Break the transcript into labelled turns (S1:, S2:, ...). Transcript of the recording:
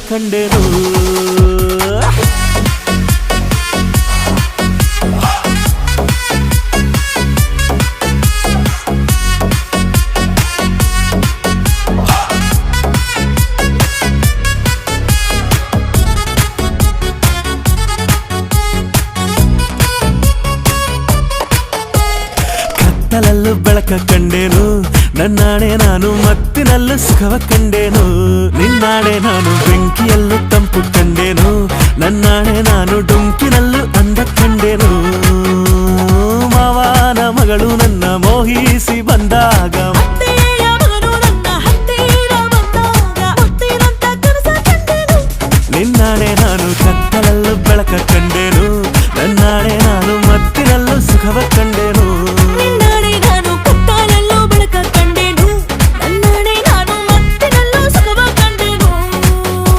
S1: ಕಂಡೆನು ಕತ್ತಲಲ್ಲೂ ಬೆಳಕ ಕಂಡೇನು ನನ್ನಾಣೆ ನಾನು ಮತ್ತಿನಲ್ಲೂ ಸುಖವ ಕಂಡೇನು ನಿನ್ನಾಣೆ ನಾನು ಬೆಂಕಿ